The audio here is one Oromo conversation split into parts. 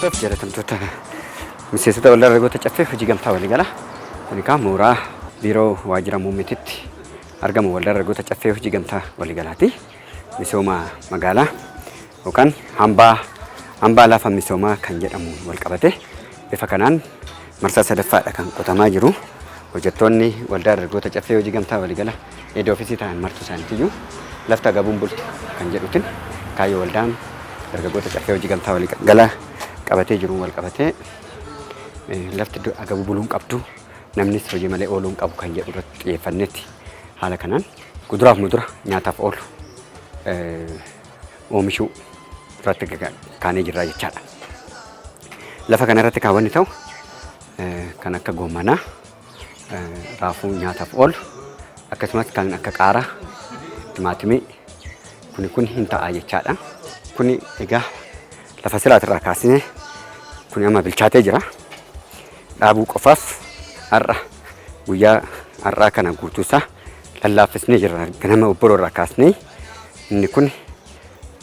Kabajamtootaaf jaalatamtoota miseensota waldaa dargaggoota caffee hojii gamtaa walii gala. Kun egaa mooraa biiroo waajjira muummeetitti argamu waldaa dargaggoota caffee hojii gamtaa walii galaati. Misooma magaalaa yookaan hambaa lafa misoomaa kan jedhamu wal qabate bifa kanaan marsaa sadaffaadha kan qotamaa jiru. Hojjettoonni waldaa dargaggoota caffee hojii gamtaa walii gala eedoo ofiisii ta'an martuu isaaniitiyyuu lafta gabuun bultu kan jedhutin kaayyoo waldaan dargaggoota caffee hojii gamtaa walii gala qabatee jiru wal qabatee lafti agabuu buluun qabdu namnis hojii malee ooluun qabu kan jedhu irratti xiyyeeffannetti haala kanaan kuduraaf muduraa nyaataaf oolu oomishuu irratti kaanee jirra jechaadha. Lafa kana irratti kaawwanni ta'u kan akka goomanaa raafuu nyaataaf oolu akkasumas kan akka qaaraa timaatimii kun hin ta'a jechaadha. Kun egaa lafa silaatirraa kaasnee kun amma bilchaatee jira. Dhaabuu qofaaf guyyaa har'aa kana guutuusaa lallaaffisnee jirra. Ganama obboroorraa kaasnee inni kun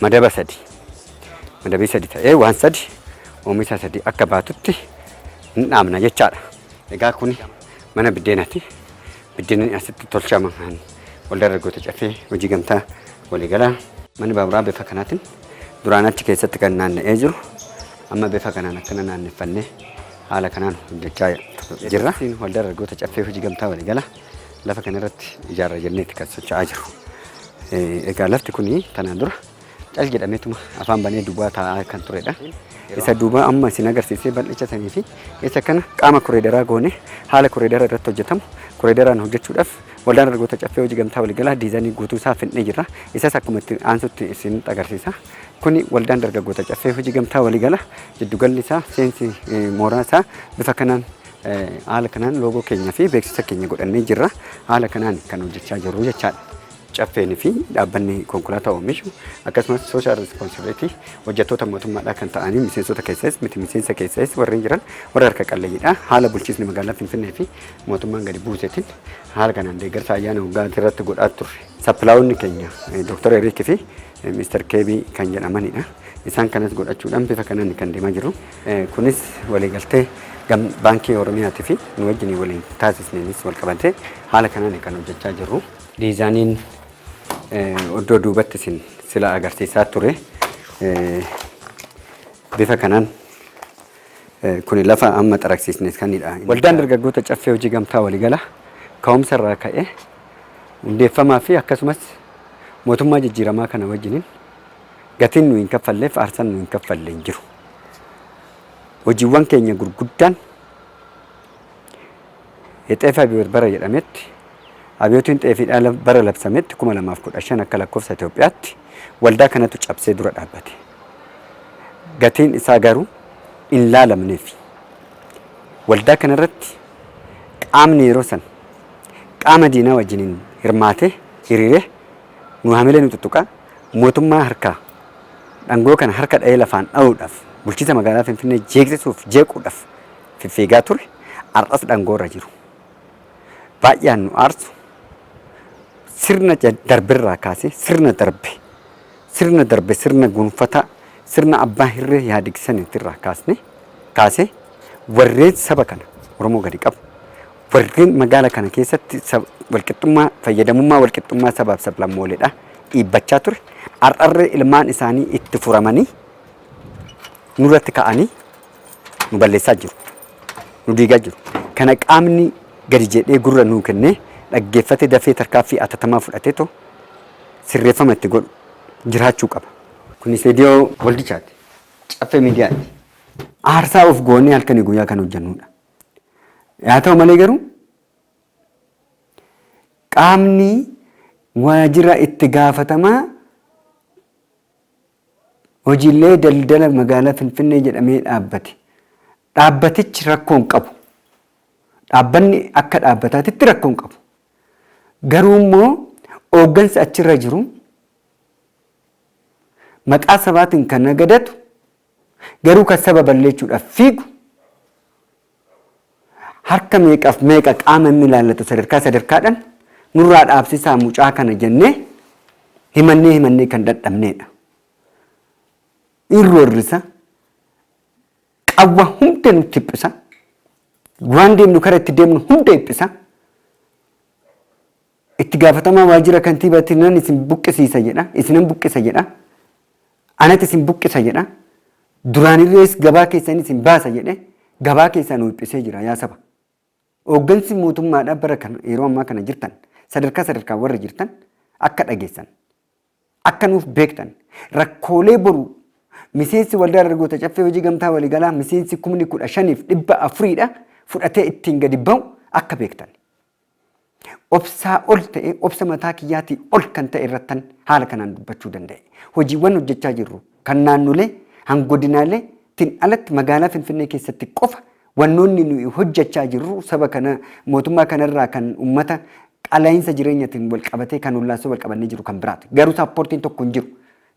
madabii sadi ta'ee waan sadi oomisha sadi akka baatutti hin dhaabna jechaadha. Egaa kun mana biddeenaati. Biddeenni asitti tolchama waldaa dargaggoota caffee hojii gamtaa walii galaa. Manni baaburaa bifa kanaatiin duraan achi keessatti kan naanna'ee jiru amma bifa kanaan akkana naanneffannee haala kanaan hojjechaa jirra. Waldaa dargaggoota caffee hojii gamtaa walii galaa lafa kana irratti ijaarra jenneetti kan socho'aa jiru. Egaa lafti kun tanaan dura cal jedhameetuma afaan banee duwwaa taa'aa kan turedha. Isa duuba amma isin agarsiisee bal'ichatanii fi isa kana qaama koreedaraa goone haala koreedaraa irratti hojjetamu koreedaraan hojjechuudhaaf waldaan dargaggoota caffee hojii gamtaa walii galaa diizaanii guutuu isaa finnee jirra. Isas akkuma itti aansutti isin agarsiisa. Kuni waldaan dargaggoota caffee hojii gamtaa walii galaa jiddugalli isaa seensi mooraa isaa bifa kanaan haala kanaan loogoo keenya fi beeksisa keenya godhannee jirra. Haala kanaan kan hojjechaa jirru jechaadha. Caffeen fi dhaabbanni konkolaataa oomishu akkasumas sooshaal responsibilitii hojjettoota mootummaadhaa kan ta'anii miseensota keessas miti miseensa keessas warreen jiran warra harka qalleeyyiidha. Haala bulchiisni magaalaa Finfinnee fi mootummaan gadi buusetiin haala kanaan deeggarsa ayyaana waggaa irratti godhaa turre. Sappilaawonni keenya Dr. Eriik fi Mr. Keebii kan jedhamanidha. Isaan kanas godhachuudhaan bifa kanaan kan deemaa jiru. Kunis waliigaltee baankii Oromiyaatii fi nu wajjin waliin taasisneenis wal qabatee haala kanaan kan hojjechaa jirru. Diizaaniin oddoo duubatti sila agarsiisaa ture bifa kanaan kun lafa amma xaraqsiisnes kanidha. Waldaan dargaggoota caffee hojii gamtaa walii galaa ka'umsa irraa ka'ee hundeeffamaa fi akkasumas mootummaa jijjiiramaa kana wajjiniin gatiin nu hin kaffalleef aarsaan nu hin kaffalle hin jiru. Hojiiwwan keenya gurguddaan Xeefaa bara jedhametti Abiyootiin xeefiidhaan bara labsametti 2015 akka lakkoofsa Itoophiyaatti waldaa kanatu cabsee dura dhaabbate. Gatiin isaa garuu hin laalamneef. Waldaa kanarratti qaamni yeroo san qaama diinaa wajjiniin hirmaatee hiriiree nu hamilee nu tuttuqaa mootummaa harkaa dhangoo kana harka dha'ee lafaan dha'uudhaaf bulchiisa magaalaa Finfinnee jeeqsisuuf jeequudhaaf fiffiigaa ture har'as dhangoorra jiru. Baay'een nu aarsu sirna darbirraa kaasee sirna darbe sirna gonfataa sirna abbaa hirree yaadiksanirraa kaasee warreen saba kana Oromoo gadi qabu warreen magaalaa kana keessatti walqixxummaa fayyadamummaa walqixxummaa sabaaf sablammooleedha dhiibbachaa ture. Har'arree ilmaan isaanii itti furamanii nurratti ka'anii nu balleessaa jiru. Nu diigaa jiru. Kana qaamni gadi jedhee gurra nuu kennee dhaggeeffate dafee tarkaaffii atatamaa fudhateetu sirreeffama itti godhu jiraachuu qaba. Kunis viidiyoo waldichaati. Caffee miidiyaati. Aarsaa of goonee halkanii guyyaa kan hojjannudha. Haa ta'u malee garuu qaamni waajjira itti gaafatamaa hojiilee daldala magaalaa Finfinnee jedhamee dhaabbate. Dhaabbatichi rakkoo hin qabu. Dhaabbanni akka dhaabbataatitti rakkoo hin qabu. Garuu immoo hooggansa achirra jiru maqaa sabaatiin kan nagadatu garuu kan saba balleessuudhaaf fiigu harka meeqaaf meeqa qaama inni ilaallatu sadarkaadhaan nurraa dhaabsisaa mucaa kana jennee himannee kan dadhabneedha. Irroorrisa qawwa hunda nutti dhiphisa. Waan deemnu karaa itti deemnu hunda dhiphisa. Itti gaafatamaa waajjira kantiibaatiin nan isin buqqisiisa jedha. Isinan buqqisa jedha. Anatti isin buqqisa jedha. Duraanirrees gabaa keessan isin baasa jedhe gabaa keessan dhiphisee jira yaa saba. Hooggansi mootummaadhaa bara kana yeroo ammaa kana jirtan sadarkaa warra jirtan akka dhageessan akka nuuf beektan rakkoolee boru miseensi waldaa dargaggoota caffee hojii gamtaa waliigalaa miseensi 15,400 fudhatee ittiin gadi ba'u akka beektan. Obsaa ol ta'e obsa mataa kiyyaatii ol kan ta'e irrattan haala kanaan dubbachuu danda'e. Hojiiwwan hojjechaa jirru kan naannolee hangodinaalee tin alatti magaalaa Finfinnee keessatti qofa wannoonni nuyi hojjechaa jirru saba kana mootummaa kanarraa kan ummata qalaayinsa jireenyaatiin wal qabatee kan ullaasoo wal qabannee jiru kan biraati. Garuu saappoortiin tokko hin jiru.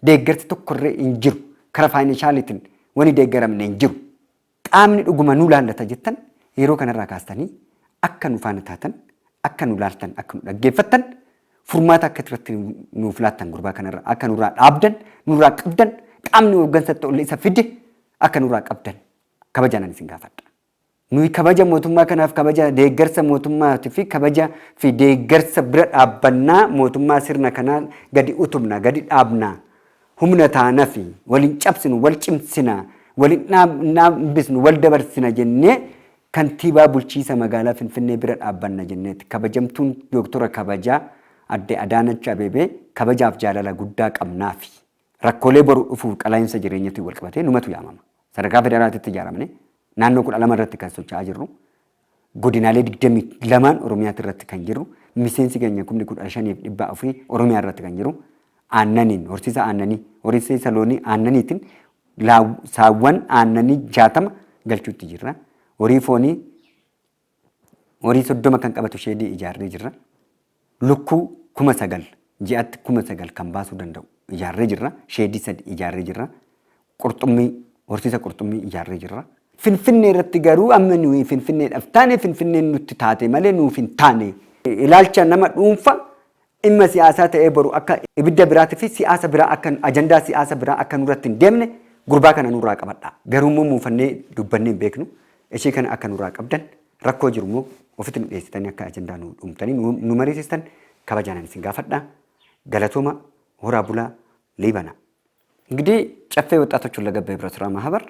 Deeggarsi tokkorree hin jiru. Karaa faayinanshaaliitiin wani deeggaramne hin jiru. Qaamni dhuguma nu laallata jettan yeroo kanarraa kaastanii akka nu faana taatan akka nu laaltan akka nu dhaggeeffattan furmaata akka irratti nuuf laattan gurbaa kanarraa akka nurraa dhaabdan nurraa qabdan qaamni hooggansa ta'e isa fide akka nurraa qabdan kabajaan isin gaafadha. Nuyi kabaja mootummaa kanaaf kabaja deeggarsa mootummaatii fi kabaja fi deeggarsa bira dhaabbannaa mootummaa sirna kanaa gadi utubna gadi dhaabna humna taana fi waliin cabsinu wal cimsina waliin dhaabbisnu wal dabarsina jennee kantiibaa bulchiisa magaalaa Finfinnee bira dhaabbanna jenneeti. Kabajamtuun dooktora kabajaa adde Adaanach Abeebee kabajaaf jaalala guddaa qabnaafi rakkoolee boru dhufuuf qalaayinsa jireenyaatiin wal qabatee numatu yaamama. Sadarkaa federaalaatti ijaaramne naannoo 12 irratti kan socho'aa jirru godinaalee 22 Oromiyaatti irratti kan jiru miseensi keenya 15,400 Oromiyaa irratti kan jiru aannaniin horsiisa aannanii horsiisa loonii aannaniitiin saawwan aannanii 60 galchuutti jirra. Horii foonii horii 30 kan qabatu sheedii ijaarree jirra. Lukkuu 9,000 ji'atti 9,000 kan baasuu danda'u ijaarree jirra. Sheedii 3 ijaarree jirra. Qurxummii horsiisa qurxummii ijaarree jirra. Finfinnee irratti garuu amma nuyi Finfinneedhaaf taane Finfinneen nutti taate malee nuuf hin taane. Ilaalcha nama dhuunfa dhimma siyaasaa ta'ee boru akka ibidda biraatii fi siyaasa biraa akka ajandaa siyaasa biraa akka nurratti hin deemne gurbaa kana nurraa qabadha. Garuu immoo muufannee dubbannee hin beeknu. Ishee kana akka nurraa qabdan rakkoo jiru immoo ofitti nu dhiyeessitanii akka ajandaa nu dhumtanii nu mariisistan kabajaan isin gaafadha. Galatooma horaa bulaa Liibana. እንግዲህ ጨፌ ወጣቶች ሁለገብ ህብረት ስራ ማህበር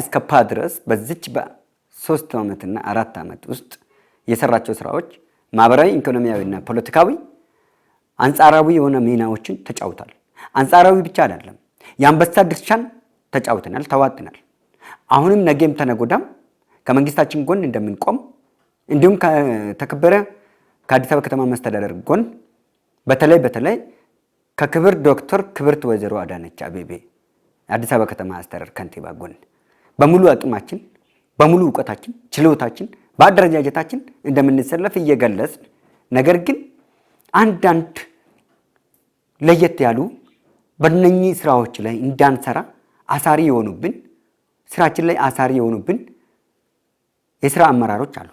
እስከ ፓ ድረስ በዚች በ3 ዓመትና 4 ዓመት ውስጥ የሰራቸው ስራዎች ማህበራዊ ኢኮኖሚያዊና ፖለቲካዊ አንጻራዊ የሆነ ሚናዎችን ተጫውቷል። አንጻራዊ ብቻ አይደለም የአንበሳ ድርሻን ተጫውተናል ተዋጥናል። አሁንም ነገም ተነጎዳም ከመንግስታችን ጎን እንደምንቆም እንዲሁም ከተከበረ ከአዲስ አበባ ከተማ መስተዳደር ጎን በተለይ ከክብር ዶክተር ክብርት ወይዘሮ አዳነች አቤቤ አዲስ አበባ ከተማ አስተዳደር ከንቲባ ጎን በሙሉ አቅማችን በሙሉ ዕውቀታችን ችሎታችን በአደረጃጀታችን እንደምንሰለፍ እየገለጽን ነገር ግን አንዳንድ ለየት ያሉ በእነኚህ ስራዎች ላይ እንዳንሰራ አሳሪ የሆኑብን ስራችን ላይ አሳሪ የሆኑብን የስራ አመራሮች አሉ።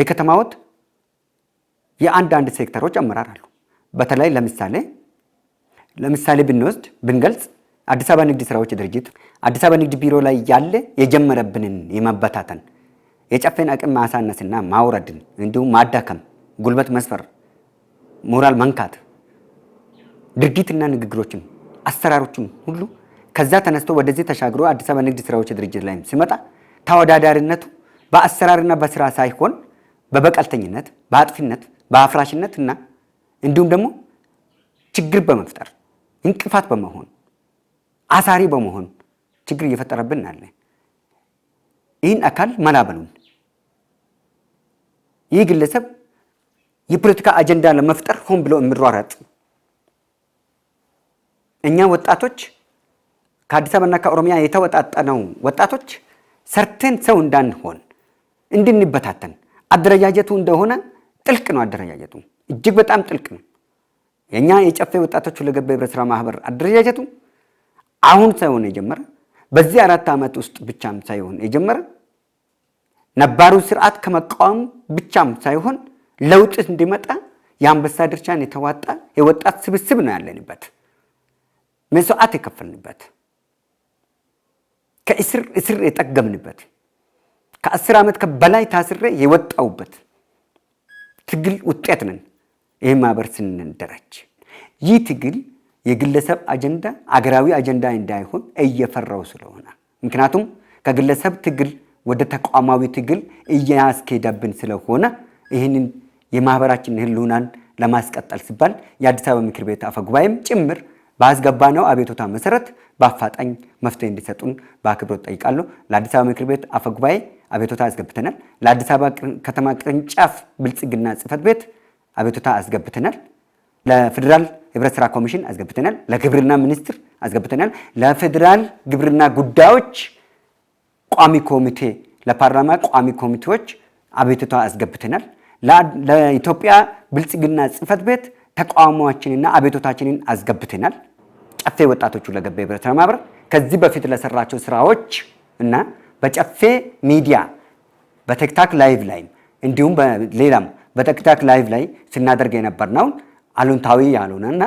የከተማዎት የአንዳንድ ሴክተሮች አመራር አሉ። በተለይ ለምሳሌ ብንወስድ ብንገልጽ አዲስ አበባ ንግድ ስራዎች ድርጅት አዲስ አበባ ንግድ ቢሮ ላይ ያለ የጀመረብንን የማበታተን የጨፌን አቅም ማሳነስና ማውረድን እንዲሁም ማዳከም ጉልበት መስፈር ሞራል መንካት ድርጊትና ንግግሮችን አሰራሮችን ሁሉ ከዛ ተነስቶ ወደዚህ ተሻግሮ አዲስ አበባ ንግድ ስራዎች ድርጅት ላይ ሲመጣ ተወዳዳሪነቱ በአሰራርና በስራ ሳይሆን በበቀልተኝነት በአጥፊነት በአፍራሽነትና እንዲሁም ደግሞ ችግር በመፍጠር እንቅፋት በመሆን አሳሪ በመሆን ችግር እየፈጠረብን አለ። ይህን አካል መላበሉን ይህ ግለሰብ የፖለቲካ አጀንዳ ለመፍጠር ሆን ብሎ የሚሯሯጥ እኛ ወጣቶች ከአዲስ አበባና ከኦሮሚያ የተወጣጣነው ወጣቶች ሰርተን ሰው እንዳንሆን እንድንበታተን አደረጃጀቱ እንደሆነ ጥልቅ ነው። አደረጃጀቱ እጅግ በጣም ጥልቅ ነው። የኛ የጨፌ ወጣቶች ሁለገብ ህብረት ስራ ማህበር አደረጃጀቱ አሁን ሳይሆን የጀመረ በዚህ 4 ዓመት ውስጥ ብቻም ሳይሆን የጀመረ ነባሩ ስርዓት ከመቃወም ብቻም ሳይሆን ለውጥ እንዲመጣ የአንበሳ ድርሻን የተዋጣ የወጣት ስብስብ ነው ያለንበት መስዋዕት የከፈልንበት። ከእስር የጠገምንበት ከ10 ዓመት በላይ ታስሬ የወጣውበት ትግል ውጤት ነን። ይህ ማህበር ስንደራጅ ይህ ትግል የግለሰብ አጀንዳ አገራዊ አጀንዳ እንዳይሆን እየፈራው ስለሆነ ምክንያቱም ከግለሰብ ትግል ወደ ተቋማዊ ትግል እያስኬደብን ስለሆነ ይህንን የማህበራችን ህልውናን ለማስቀጠል ሲባል የአዲስ አበባ ምክር ቤት አፈ ጉባኤም ጭምር ባስገባነው አቤቱታ መሰረት በአፋጣኝ መፍትሄ እንዲሰጡን በአክብሮት ጠይቃለሁ። ለአዲስ አበባ ምክር ቤት አፈ ጉባኤ አቤቱታ አስገብተናል። ለአዲስ አበባ ከተማ ቅርንጫፍ ብልጽግና ጽህፈት ቤት አቤቱታ አስገብተናል። ለፌደራል ህብረት ስራ ኮሚሽን አስገብተናል። ለግብርና ሚኒስቴር አስገብተናል። ለፌደራል ግብርና ጉዳዮች ቋሚ ኮሚቴ ለፓርላማ ቋሚ ኮሚቴዎች አቤቱታ አስገብተናል። ለኢትዮጵያ ብልጽግና ጽህፈት ቤት ተቋማችንና አቤቱታችንን አስገብተናል። ጨፌ ወጣቶቹ ለገበ ህብረት ማህበር ከዚህ በፊት ለሰራቸው ስራዎች እና በጨፌ ሚዲያ በቲክታክ ላይቭ ላይ እንዲሁም በሌላም በቲክታክ ላይቭ ላይ ስናደርግ የነበርነው አሉንታዊ ያልሆነና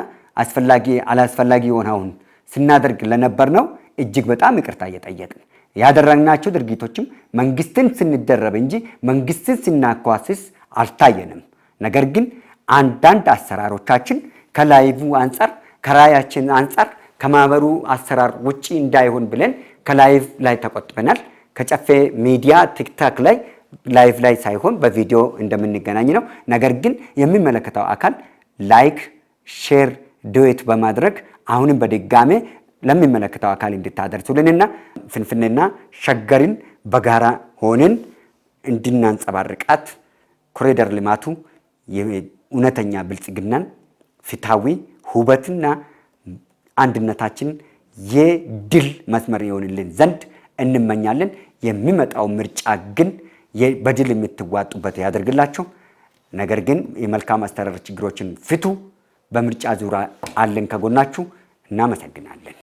አላስፈላጊ የሆነውን ስናደርግ ለነበርነው እጅግ በጣም ይቅርታ እየጠየቅን ያደረግናቸው ድርጊቶችም መንግስትን ስንደረብ እንጂ መንግስትን ስናኳስስ አልታየንም። ነገር ግን አንዳንድ አሰራሮቻችን ከላይቭ አንፃር ከራያችን አንፃር ከማህበሩ አሰራር ውጪ እንዳይሆን ብለን ከላይቭ ላይ ተቆጥበናል። ከጨፌ ሚዲያ ቲክታክ ላይ ላይቭ ላይ ሳይሆን በቪዲዮ እንደምንገናኝ ነው። ነገር ግን የሚመለከተው አካል ላይክ፣ ሼር፣ ዱዌት በማድረግ አሁንም በድጋሜ ለሚመለከተው አካል እንድታደርሱልንና ፍንፍኔና ሸገርን በጋራ ሆነን እንድናንጸባርቃት ኮሪደር ልማቱ የእውነተኛ ብልጽግናን ፍትሃዊ ውበትና አንድነታችን የድል መስመር ይሆንልን ዘንድ እንመኛለን። የሚመጣው ምርጫ ግን በድል የምትዋጡበት ያደርግላችሁ። ነገር ግን የመልካም አስተዳደር ችግሮችን ፍቱ። በምርጫ ዙሪያ አለን ከጎናችሁ። እናመሰግናለን።